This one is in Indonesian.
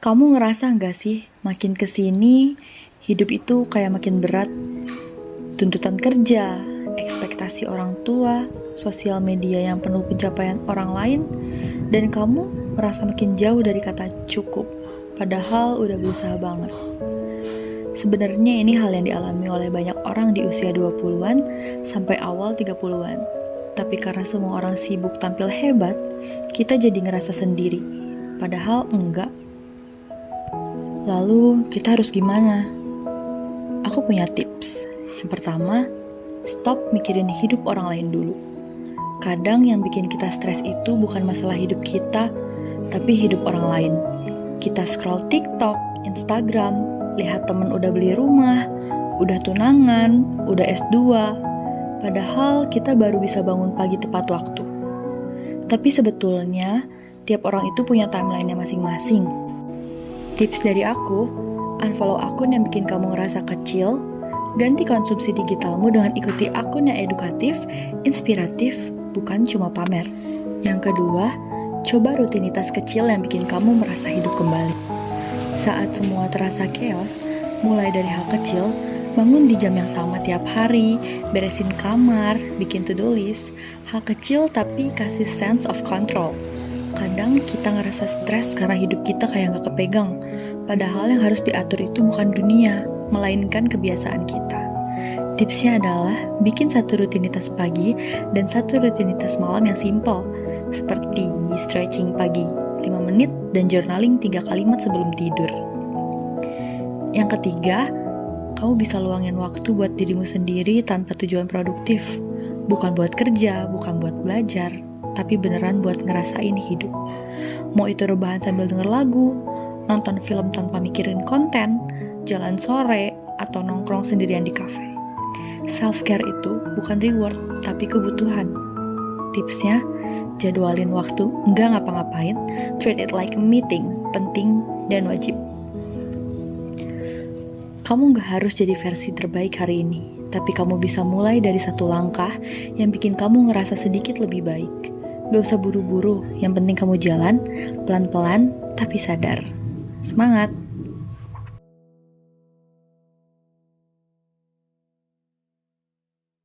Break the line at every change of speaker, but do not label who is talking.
Kamu ngerasa nggak sih, makin kesini, hidup itu kayak makin berat? Tuntutan kerja, ekspektasi orang tua, sosial media yang penuh pencapaian orang lain, dan kamu merasa makin jauh dari kata cukup, padahal udah berusaha banget. Sebenarnya ini hal yang dialami oleh banyak orang di usia 20-an sampai awal 30-an. Tapi karena semua orang sibuk tampil hebat, kita jadi ngerasa sendiri. Padahal enggak. Lalu kita harus gimana? Aku punya tips. Yang pertama, stop mikirin hidup orang lain dulu. Kadang yang bikin kita stres itu bukan masalah hidup kita, tapi hidup orang lain. Kita scroll TikTok, Instagram, lihat temen udah beli rumah, udah tunangan, udah S2, padahal kita baru bisa bangun pagi tepat waktu. Tapi sebetulnya, tiap orang itu punya timeline-nya masing-masing. Tips dari aku, unfollow akun yang bikin kamu ngerasa kecil, ganti konsumsi digitalmu dengan ikuti akun yang edukatif, inspiratif, bukan cuma pamer. Yang kedua, coba rutinitas kecil yang bikin kamu merasa hidup kembali. Saat semua terasa chaos, mulai dari hal kecil, bangun di jam yang sama tiap hari, beresin kamar, bikin to-do list, hal kecil tapi kasih sense of control. Kadang kita ngerasa stres karena hidup kita kayak gak kepegang, padahal yang harus diatur itu bukan dunia, melainkan kebiasaan kita. Tipsnya adalah bikin satu rutinitas pagi dan satu rutinitas malam yang simple, seperti stretching pagi 5 menit dan journaling 3 kalimat sebelum tidur. Yang ketiga, kamu bisa luangin waktu buat dirimu sendiri tanpa tujuan produktif. Bukan buat kerja, bukan buat belajar, tapi beneran buat ngerasain hidup. Mau itu rebahan sambil denger lagu, nonton film tanpa mikirin konten, jalan sore, atau nongkrong sendirian di kafe. Self-care itu bukan reward, tapi kebutuhan. Tipsnya, jadwalin waktu nggak ngapa-ngapain, treat it like a meeting, penting dan wajib. Kamu nggak harus jadi versi terbaik hari ini, tapi kamu bisa mulai dari satu langkah yang bikin kamu ngerasa sedikit lebih baik. Gak usah buru-buru, yang penting kamu jalan, pelan-pelan, tapi sadar. Semangat!